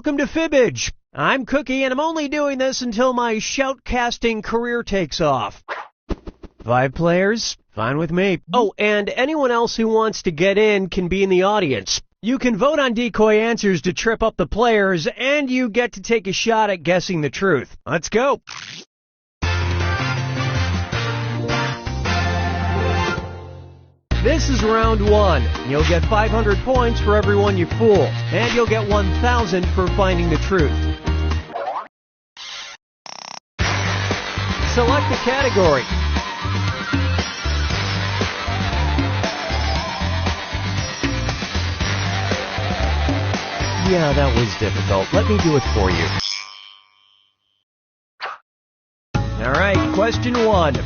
welcome to Fibbage. I'm Cookie, and I'm only doing this until my shoutcasting career takes off. 5 players? Fine with me. Oh, and anyone else who wants to get in can be in the audience. You can vote on decoy answers to trip up the players, and you get to take a shot at guessing the truth. Let's go. This is round 1. You'll get 500 points for everyone you fool, and you'll get 1,000 for finding the truth. Select a category. Yeah, that was difficult. Let me do it for you. Alright, question 1.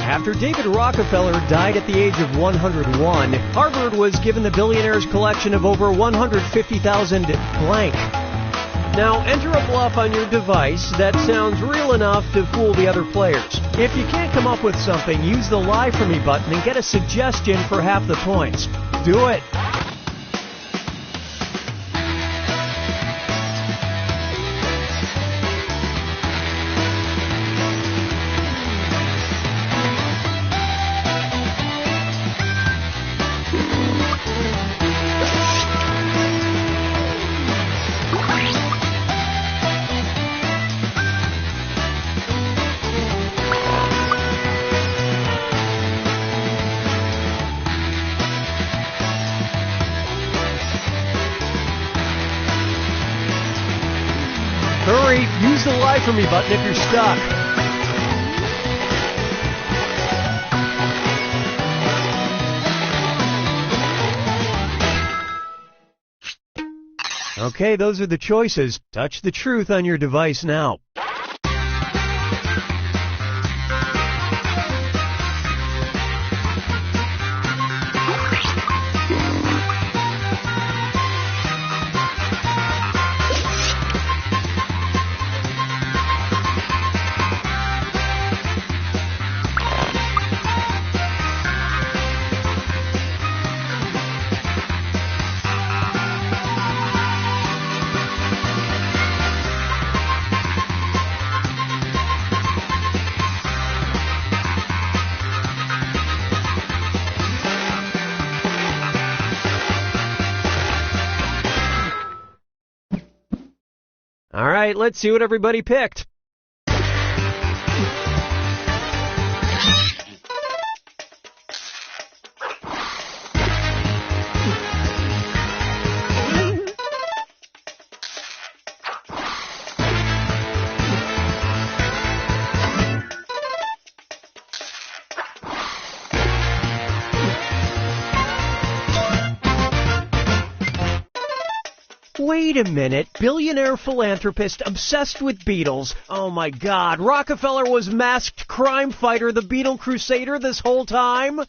After David Rockefeller died at the age of 101, Harvard was given the billionaire's collection of over 150,000 blank. Now, enter a bluff on your device that sounds real enough to fool the other players. If you can't come up with something, use the Lie For Me button and get a suggestion for half the points. Do it! Hurry, use the Lie For Me button if you're stuck. Okay, those are the choices. Touch the truth on your device now. All right, let's see what everybody picked. Wait a minute, billionaire philanthropist obsessed with Beatles. Oh my God, Rockefeller was masked crime fighter, the Beatle Crusader this whole time?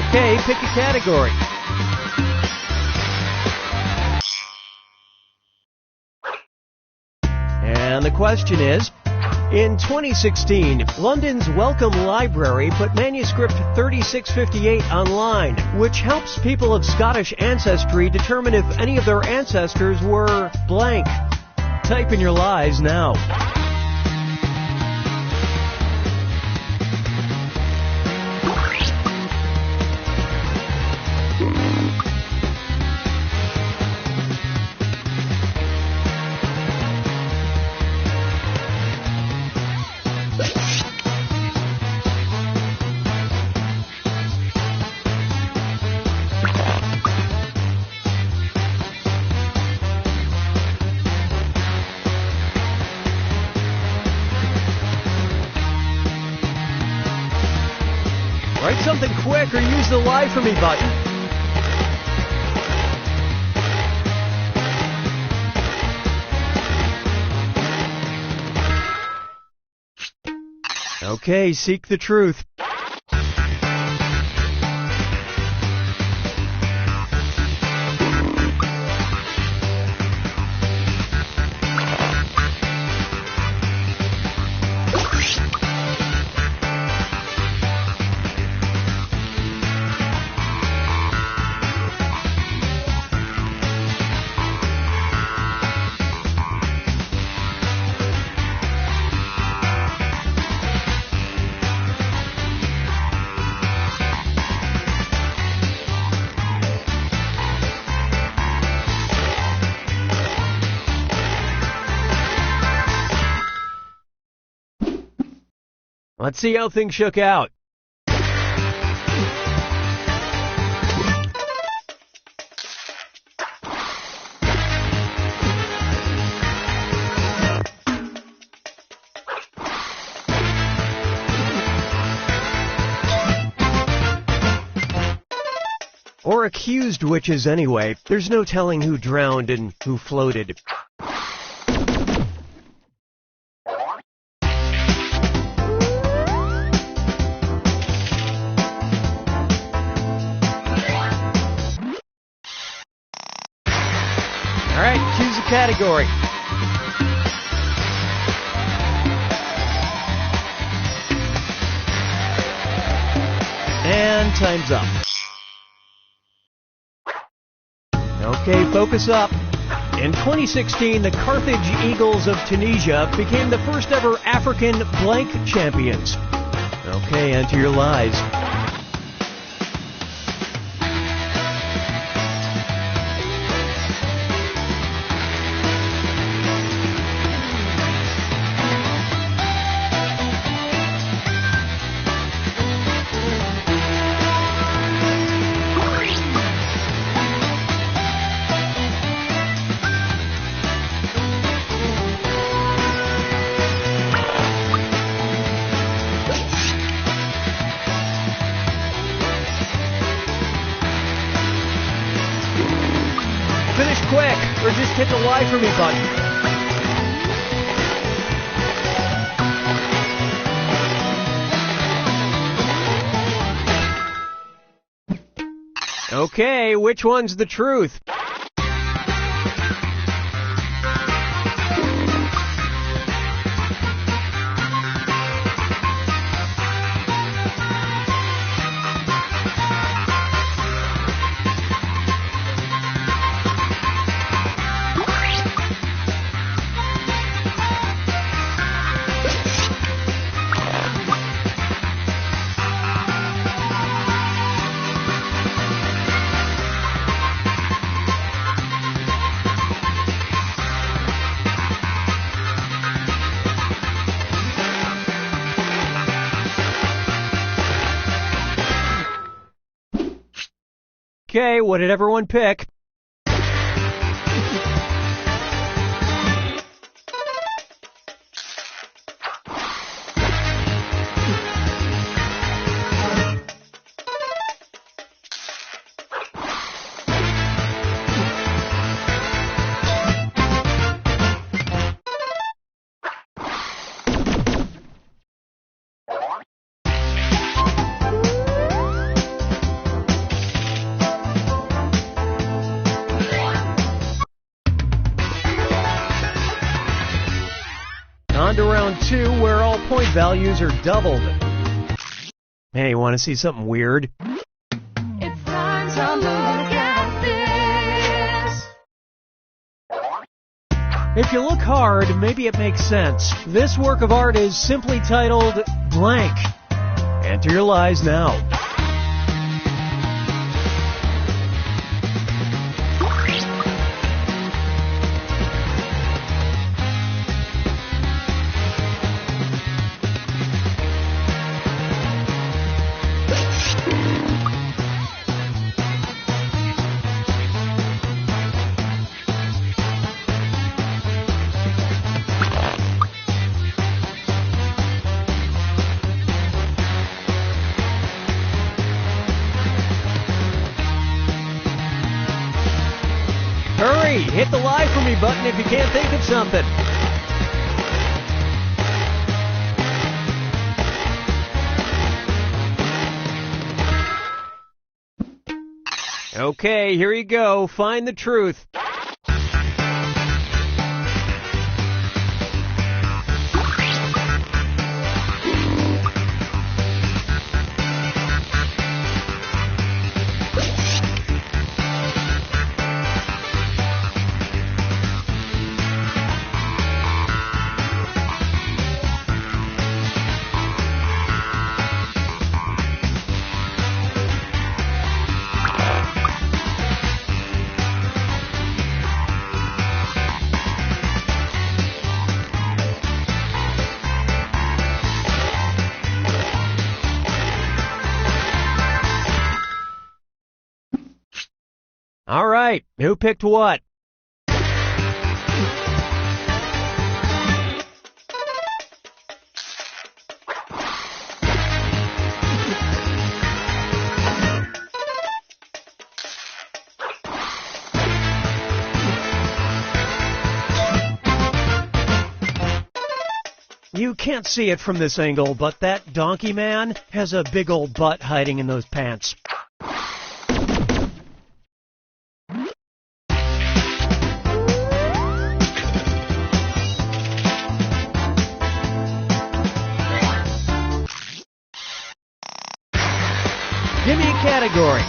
Okay, pick a category. And the question is, in 2016, London's Wellcome Library put manuscript 3658 online, which helps people of Scottish ancestry determine if any of their ancestors were blank. Type in your lies now. Write something quick or use the Lie For Me button. Okay, seek the truth. Let's see how things shook out. Or accused witches anyway. There's no telling who drowned and who floated. Alright, choose a category. And time's up. Okay, focus up. In 2016, the Carthage Eagles of Tunisia became the first ever African blank champions. Okay, enter your lies. Finish quick, or just hit the lie for me button. Okay, which one's the truth? Okay, what did everyone pick? On to round 2, where all point values are doubled. Hey, want to see something weird? It's time to look at this. If you look hard, maybe it makes sense. This work of art is simply titled Blank. Enter your lies now. Hurry! Hit the lie for me button if you can't think of something. Okay, here you go. Find the truth. All right, who picked what? You can't see it from this angle, but that donkey man has a big old butt hiding in those pants. Give me a category.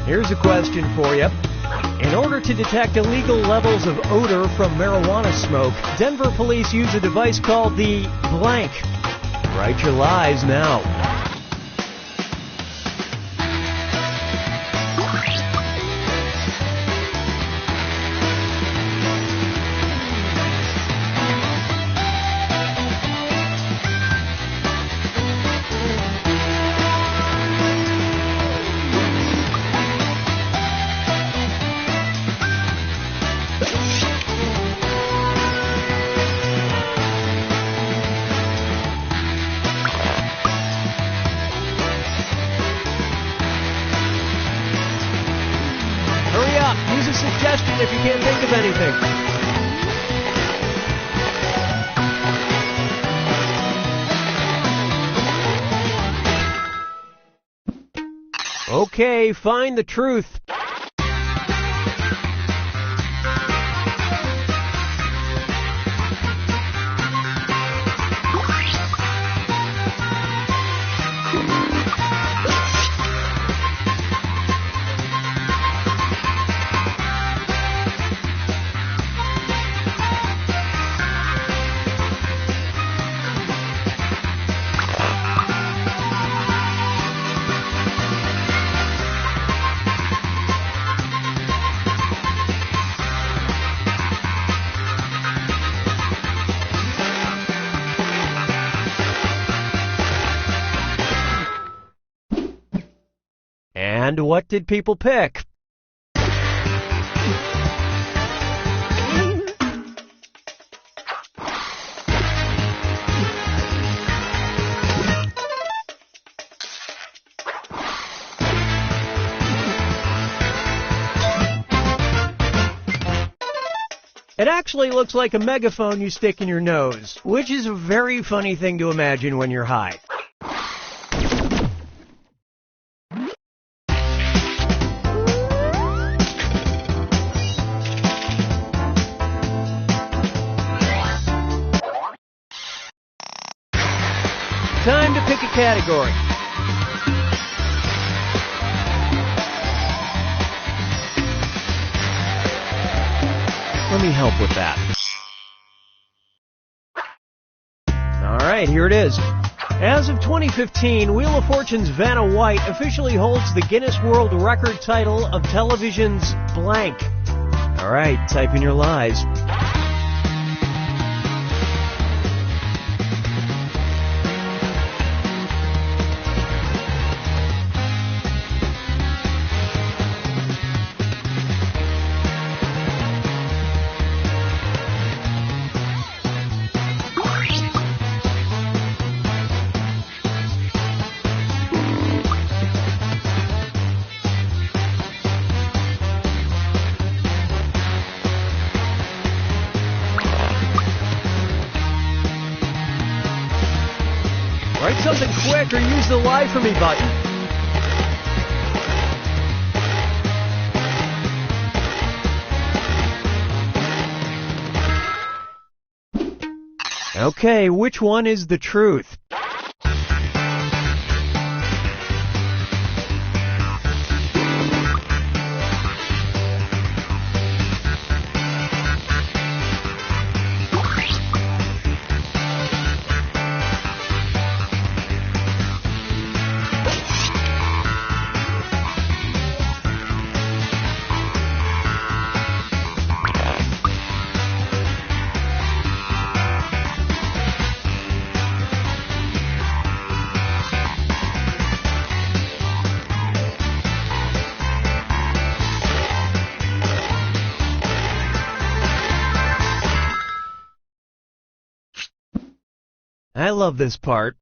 Here's a question for you. In order to detect illegal levels of odor from marijuana smoke, Denver police use a device called the blank. Write your lies now. Use a suggestion if you can't think of anything. Okay, find the truth. And what did people pick? It actually looks like a megaphone you stick in your nose, which is a very funny thing to imagine when you're high. Time to pick a category. Let me help with that. All right, here it is. As of 2015, Wheel of Fortune's Vanna White officially holds the Guinness World Record title of television's blank. All right, type in your lies. Write something quick or use the lie for me button. Okay, which one is the truth? I love this part.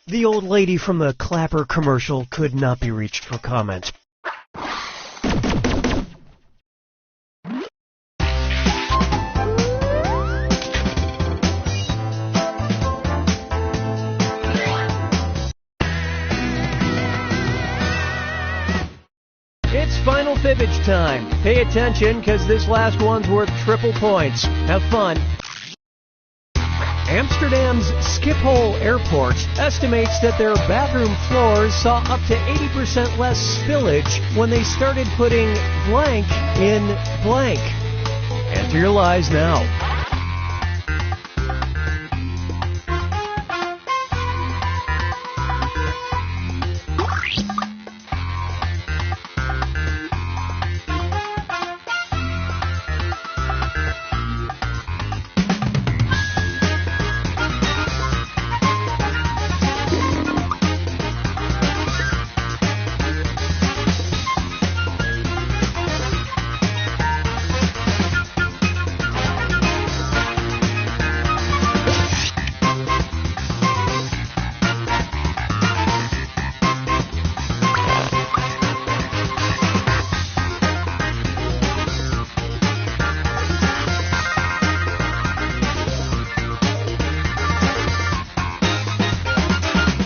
The old lady from the Clapper commercial could not be reached for comment. It's Final Fibbage time. Pay attention, because this last one's worth triple points. Have fun. Amsterdam's Schiphol Airport estimates that their bathroom floors saw up to 80% less spillage when they started putting blank in blank. Enter your lies now.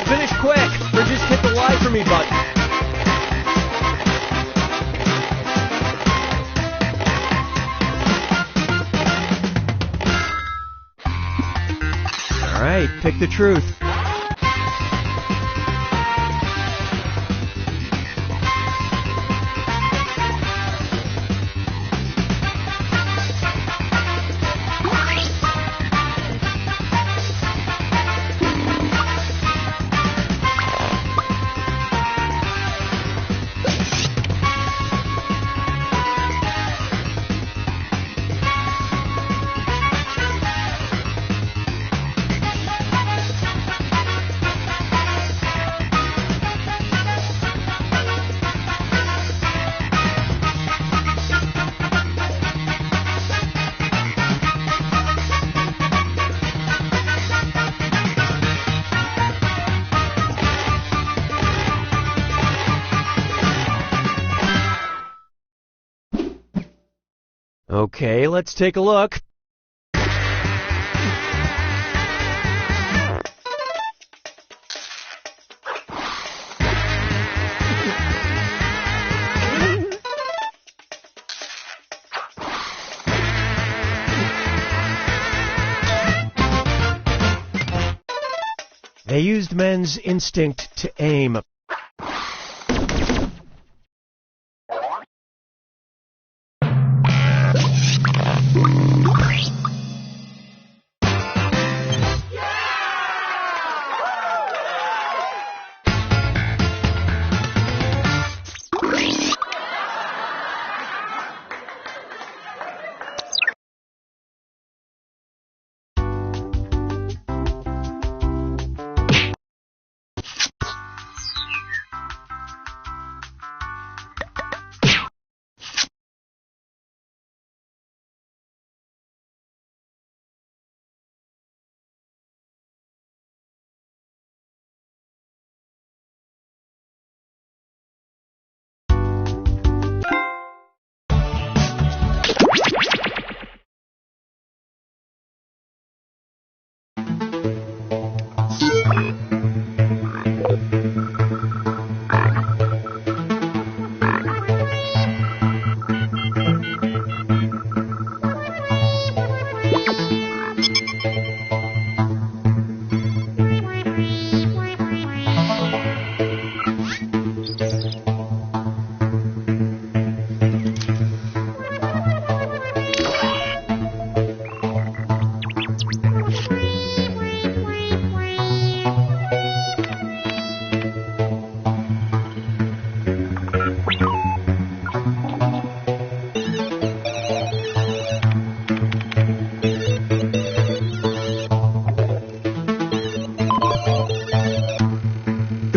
Finish quick, or just hit the lie for me button. All right, pick the truth. Okay, let's take a look. They used men's instinct to aim.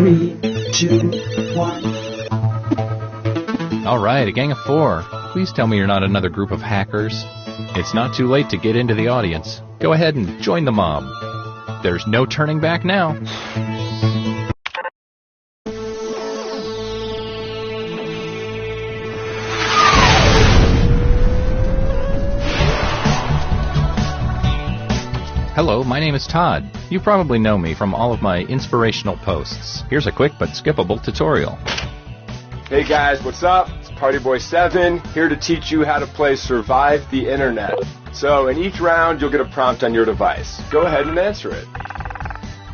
3, 2, 1. All right, a gang of 4. Please tell me you're not another group of hackers. It's not too late to get into the audience. Go ahead and join the mob. There's no turning back now. Hello, my name is Todd. You probably know me from all of my inspirational posts. Here's a quick but skippable tutorial. Hey guys, what's up? It's PartyBoy7 here to teach you how to play Survive the Internet. So in each round you'll get a prompt on your device. Go ahead and answer it.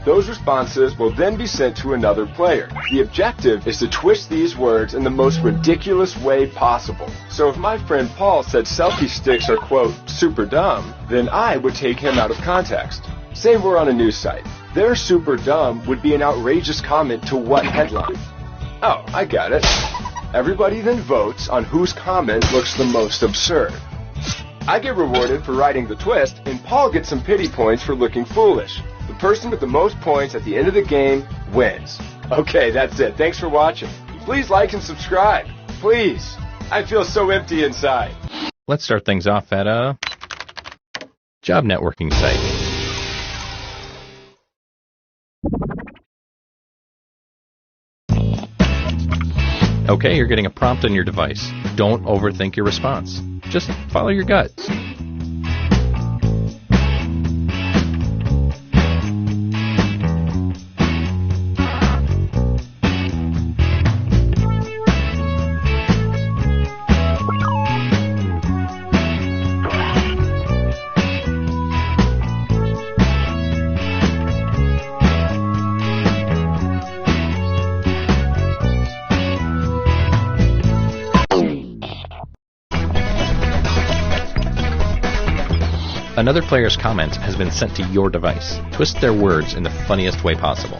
Those responses will then be sent to another player. The objective is to twist these words in the most ridiculous way possible. So if my friend Paul said selfie sticks are, quote, super dumb, then I would take him out of context. Say we're on a news site. Their super dumb would be an outrageous comment to what headline? Oh, I got it. Everybody then votes on whose comment looks the most absurd. I get rewarded for writing the twist, and Paul gets some pity points for looking foolish. The person with the most points at the end of the game wins. Okay, that's it. Thanks for watching. Please like and subscribe. Please. I feel so empty inside. Let's start things off at a job networking site. Okay, you're getting a prompt on your device. Don't overthink your response. Just follow your gut. Another player's comment has been sent to your device. Twist their words in the funniest way possible.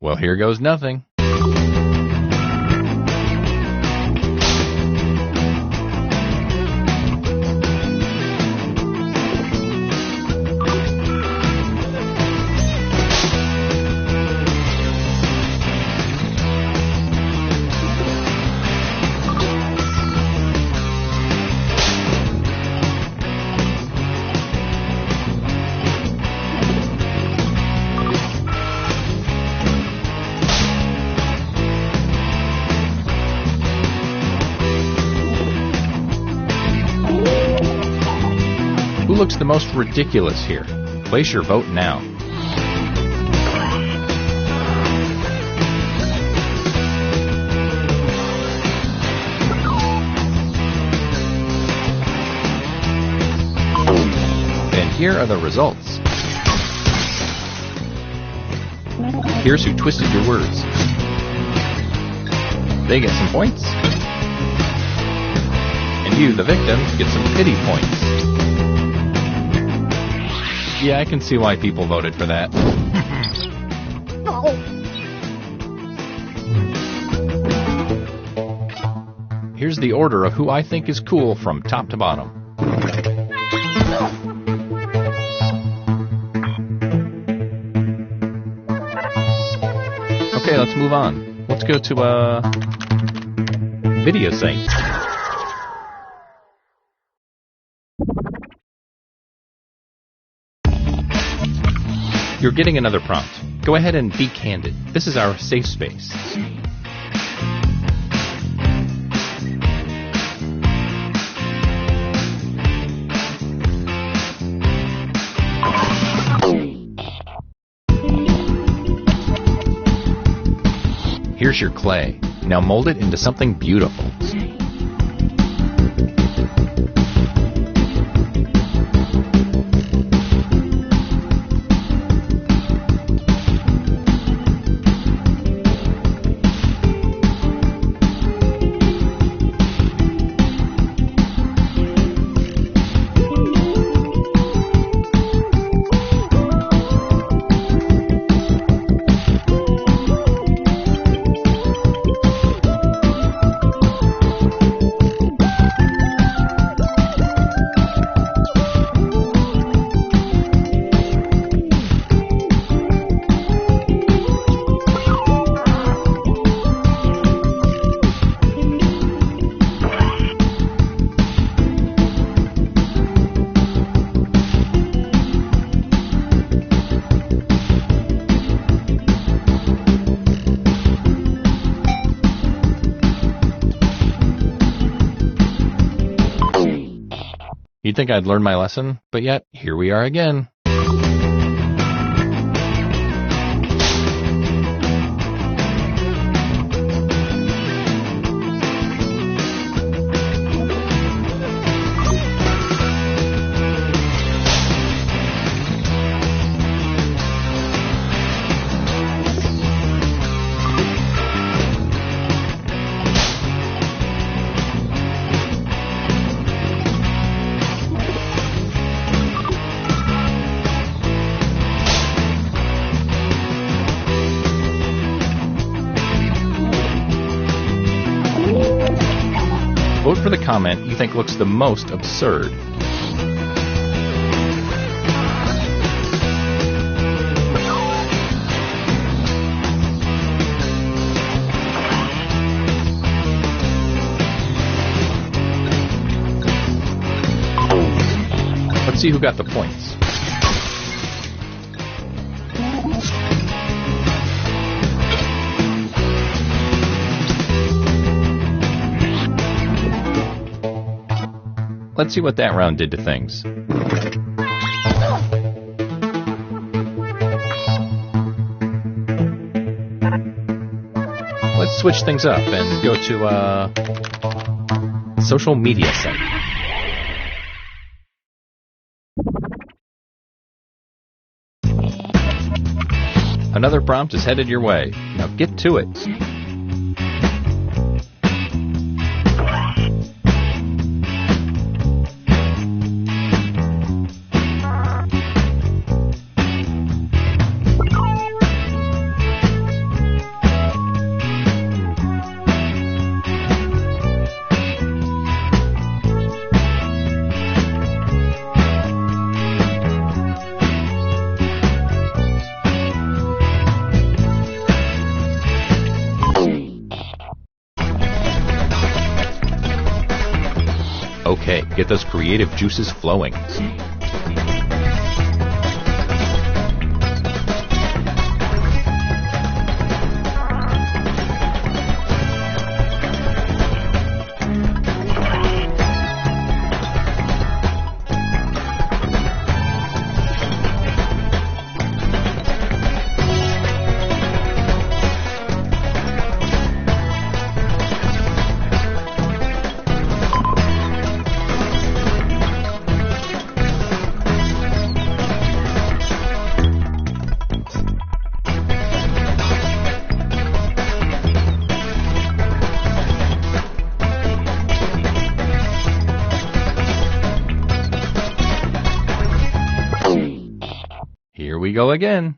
Well, here goes nothing. Who looks the most ridiculous here? Place your vote now. And here are the results. Here's who twisted your words. They get some points. And you, the victim, get some pity points. Yeah, I can see why people voted for that. Here's the order of who I think is cool from top to bottom. Okay, let's move on. Let's go to a video site. You're getting another prompt. Go ahead and be candid. This is our safe space. Here's your clay. Now mold it into something beautiful. You'd think I'd learned my lesson, but yet, here we are again. Vote for the comment you think looks the most absurd. Let's see who got the points. Let's see what that round did to things. Let's switch things up and go to a social media site. Another prompt is headed your way. Now get to it. Okay, get those creative juices flowing. Here we go again.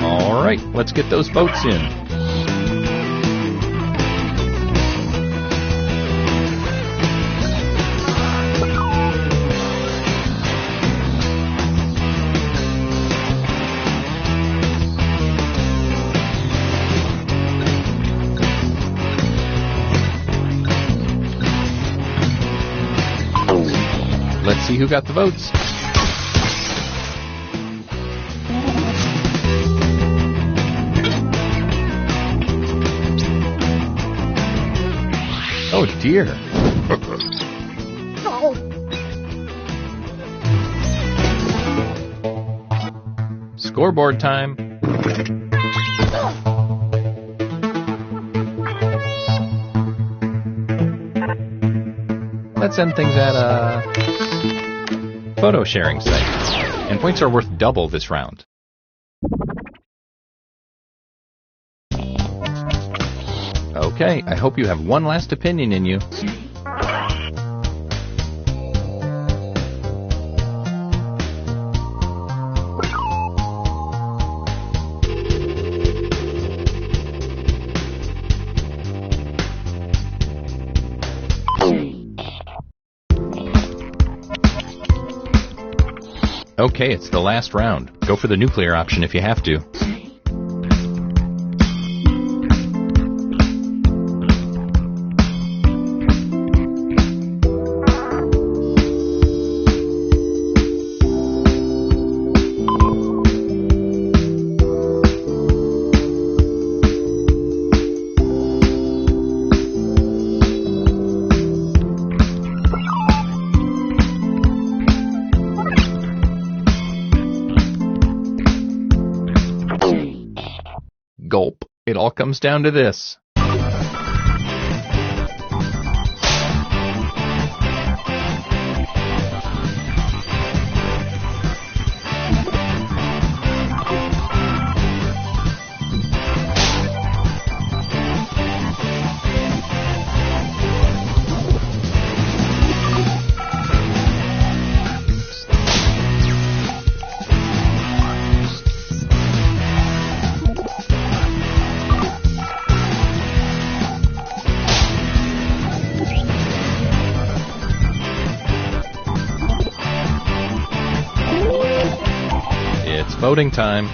All right, let's get those votes in. Let's see who got the votes. Oh dear. Scoreboard time. Let's end things at a photo sharing site. And points are worth double this round. Okay, I hope you have one last opinion in you. Okay, it's the last round. Go for the nuclear option if you have to. Gulp. It all comes down to this. It's voting time.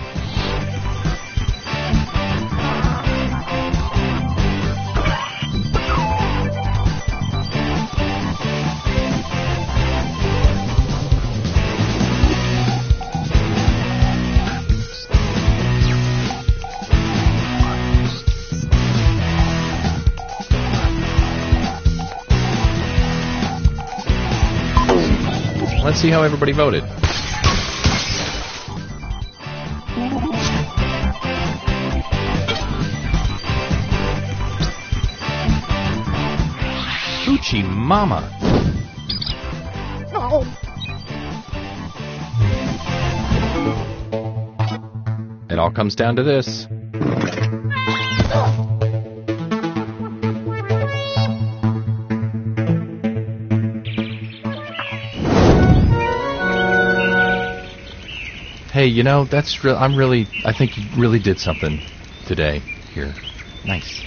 Let's see how everybody voted. Hoochie mama. It all comes down to this. Hey, you know, that's real. I think you really did something today here. Nice.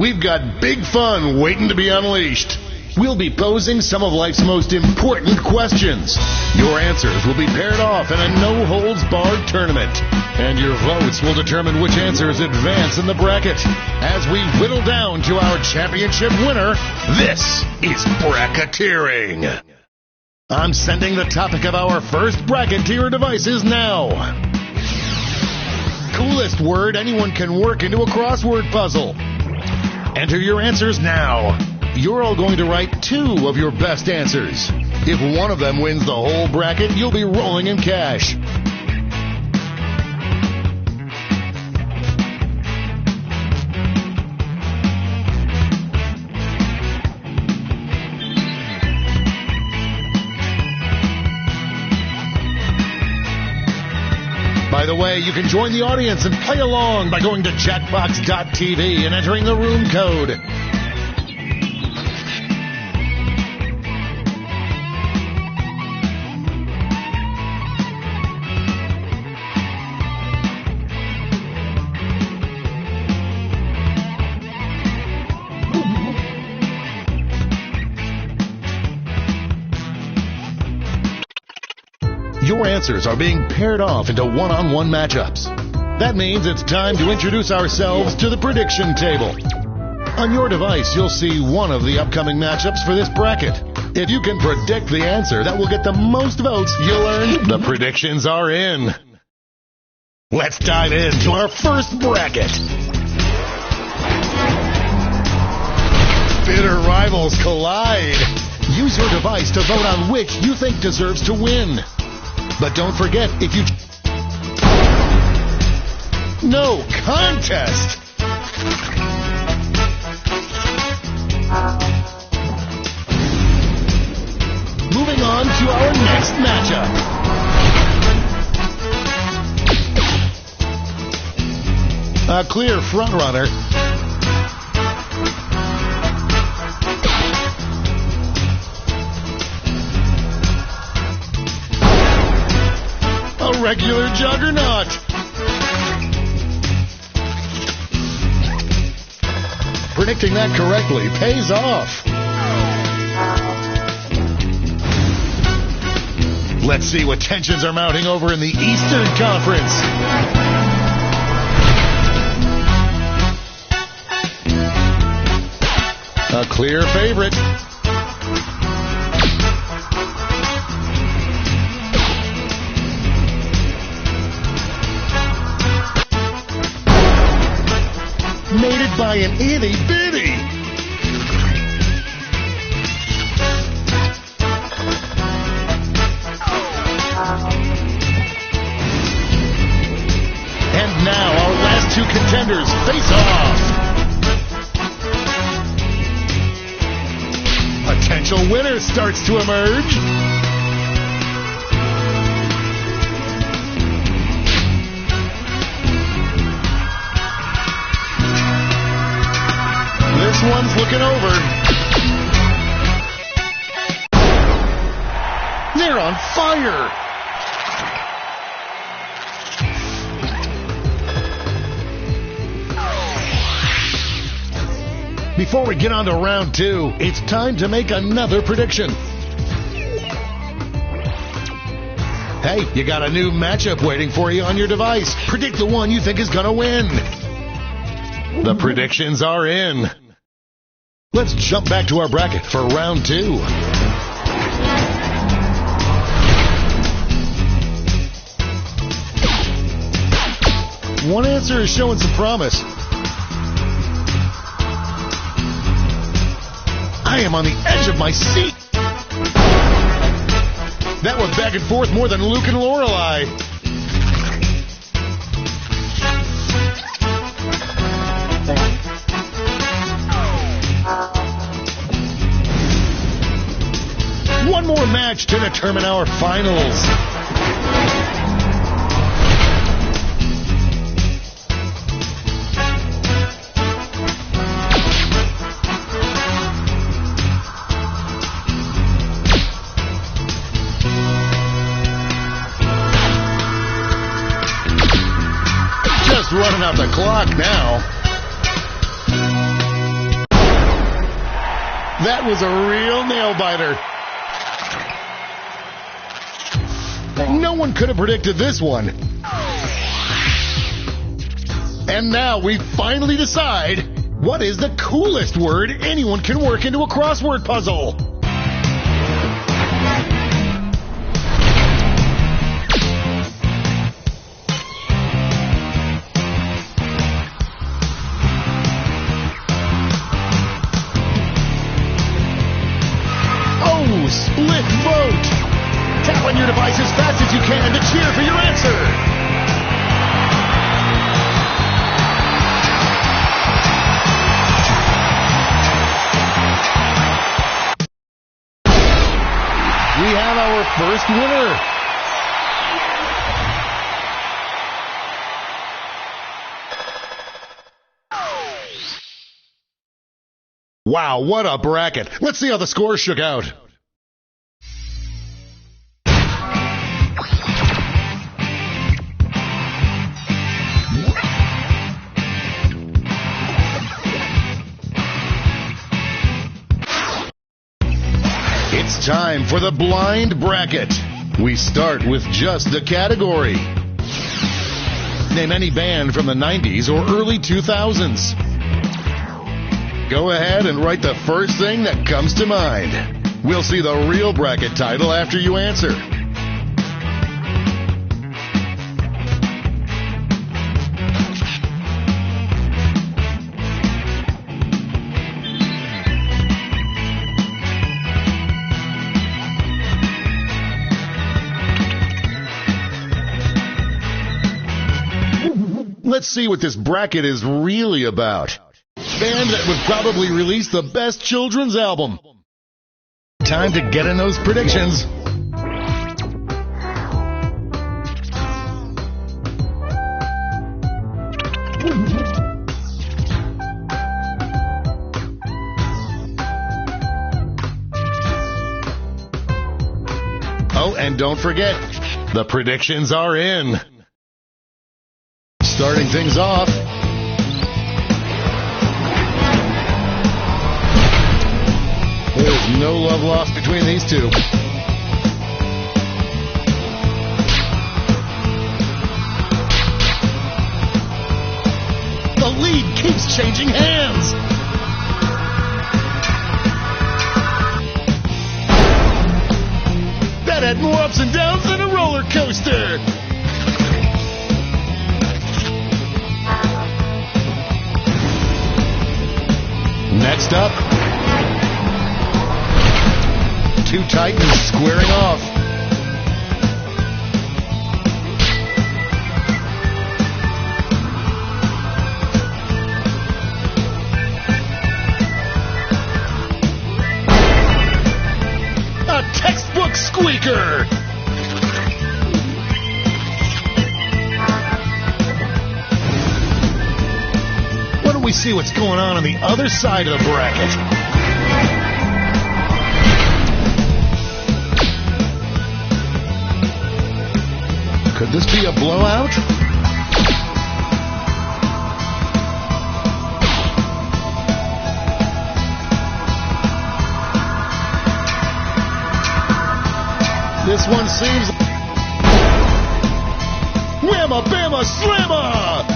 we've got big fun waiting to be unleashed. We'll be posing some of life's most important questions. Your answers will be paired off in a no-holds-barred tournament. And your votes will determine which answers advance in the bracket. As we whittle down to our championship winner, this is bracketeering. I'm sending the topic of our first bracketeer devices now. Coolest word anyone can work into a crossword puzzle. Enter your answers now. You're all going to write 2 of your best answers. If one of them wins the whole bracket, you'll be rolling in cash. By the way, you can join the audience and play along by going to Jackbox.tv and entering the room code. Your answers are being paired off into one-on-one matchups. That means it's time to introduce ourselves to the prediction table. On your device, you'll see one of the upcoming matchups for this bracket. If you can predict the answer that will get the most votes, you'll earn the predictions are in. Let's dive into our first bracket. Bitter rivals collide. Use your device to vote on which you think deserves to win. But don't forget, if you... No contest! Moving on to our next matchup. A clear frontrunner. A regular juggernaut. Predicting that correctly pays off. Let's see what tensions are mounting over in the Eastern Conference. A clear favorite. Mated by an itty-bitty. And now our last 2 contenders face off. Potential winner starts to emerge. This one's looking over. They're on fire. Before we get on to round 2, it's time to make another prediction. Hey, you got a new matchup waiting for you on your device. Predict the one you think is going to win. The predictions are in. Let's jump back to our bracket for round 2. One answer is showing some promise. I am on the edge of my seat. That went back and forth more than Luke and Lorelei. One more match to determine our finals. Just running out the clock now. That was a real nail-biter. No one could have predicted this one. And now we finally decide, what is the coolest word anyone can work into a crossword puzzle? Oh, split vote! Tap on your device as fast as you can to cheer for your answer. We have our first winner. Wow, what a bracket. Let's see how the scores shook out. It's time for the blind bracket. We start with just the category. Name any band from the 90s or early 2000s. Go ahead and write the first thing that comes to mind. We'll see the real bracket title after you answer. Let's see what this bracket is really about. Band that would probably release the best children's album. Time to get in those predictions. Oh, and don't forget, the predictions are in. Starting things off, there's no love lost between these two. The lead keeps changing hands. That had more ups and downs than a roller coaster. Next up, two titans squaring off. A textbook squeaker. Why don't we see what's going on the other side of the bracket? Could this be a blowout? This one seems... Whamma, bamma, slamma!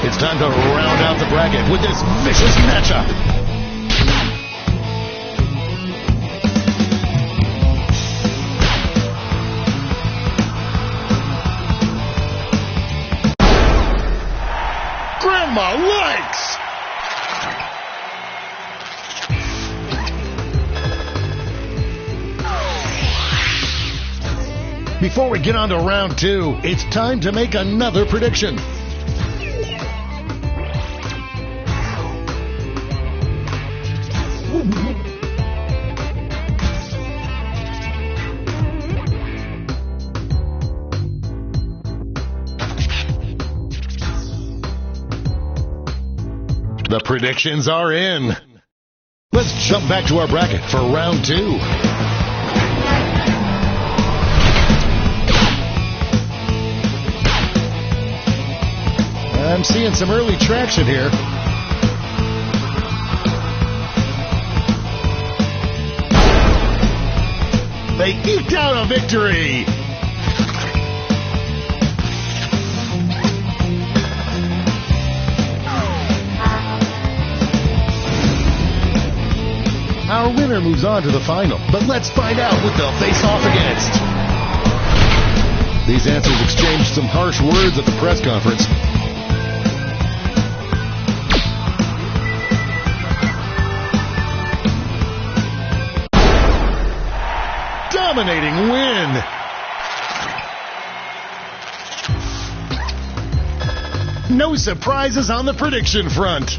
It's time to round out the bracket with this vicious matchup. Grandma likes! Before we get on to round two, it's time to make another prediction. The predictions are in. Let's jump back to our bracket for round two. I'm seeing some early traction here. They eked out a victory. Our winner moves on to the final, but let's find out what they'll face off against. These answers exchanged some harsh words at the press conference. Dominating win. No surprises on the prediction front.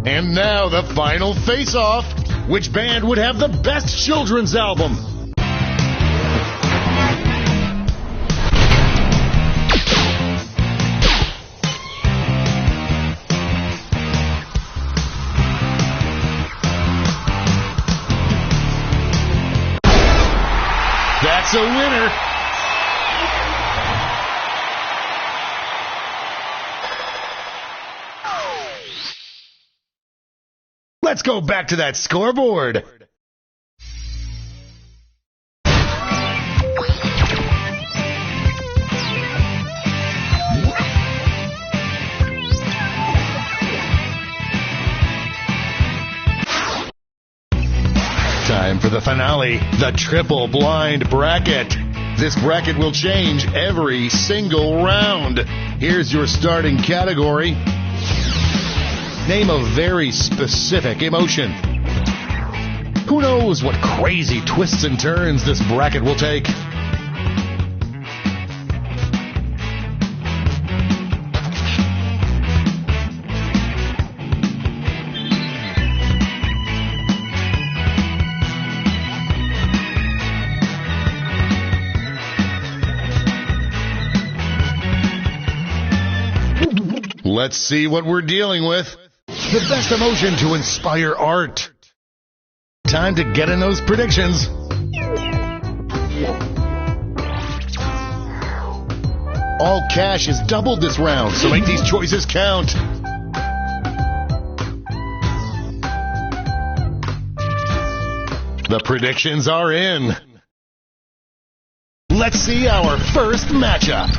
And now the final face-off. Which band would have the best children's album? That's a winner. Let's go back to that scoreboard. Time for the finale, the triple blind bracket. This bracket will change every single round. Here's your starting category. Name a very specific emotion. Who knows what crazy twists and turns this bracket will take? Let's see what we're dealing with. The best emotion to inspire art. Time to get in those predictions. All cash is doubled this round, so make these choices count. The predictions are in. Let's see our first matchup.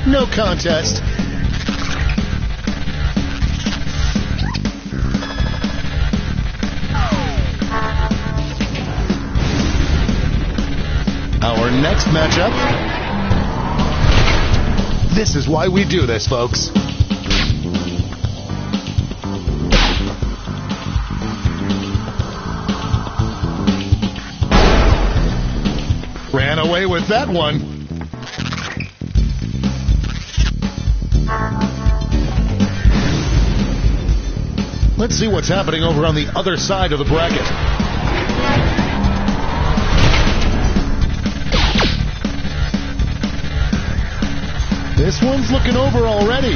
No contest. Our next matchup. This is why we do this, folks. Ran away with that one. Let's see what's happening over on the other side of the bracket. This one's looking over already.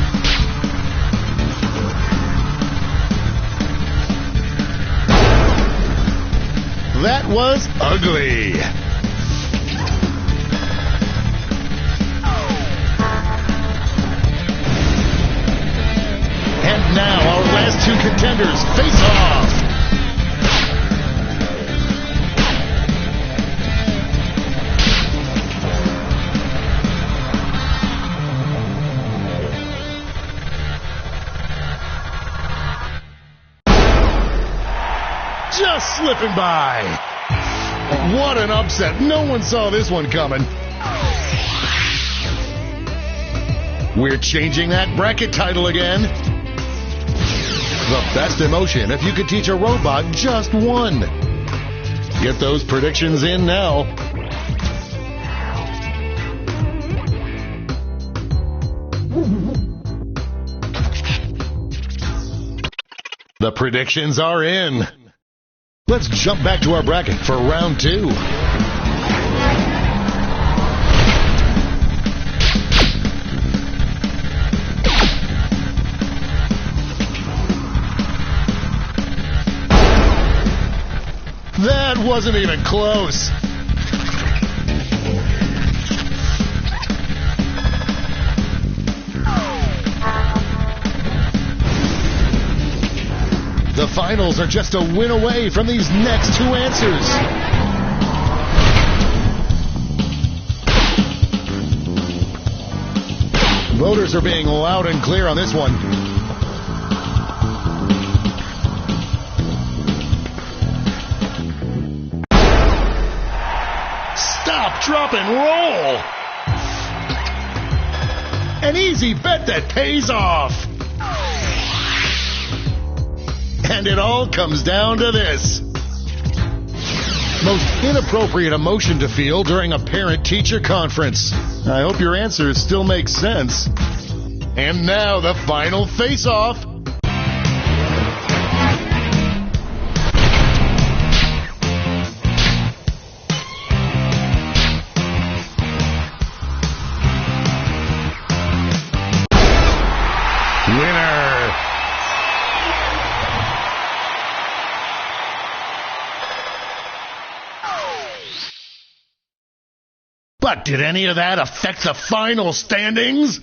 That was ugly. And now our last two contenders face off. Just slipping by. What an upset. No one saw this one coming. We're changing that bracket title again. The best emotion if you could teach a robot just one. Get those predictions in now. The predictions are in. Let's jump back to our bracket for round two. That wasn't even close. The finals are just a win away from these next two answers. Voters are being loud and clear on this one. Stop, drop, and roll. An easy bet that pays off. And it all comes down to this. Most inappropriate emotion to feel during a parent-teacher conference. I hope your answers still make sense. And now the final face-off. Winner. But did any of that affect the final standings?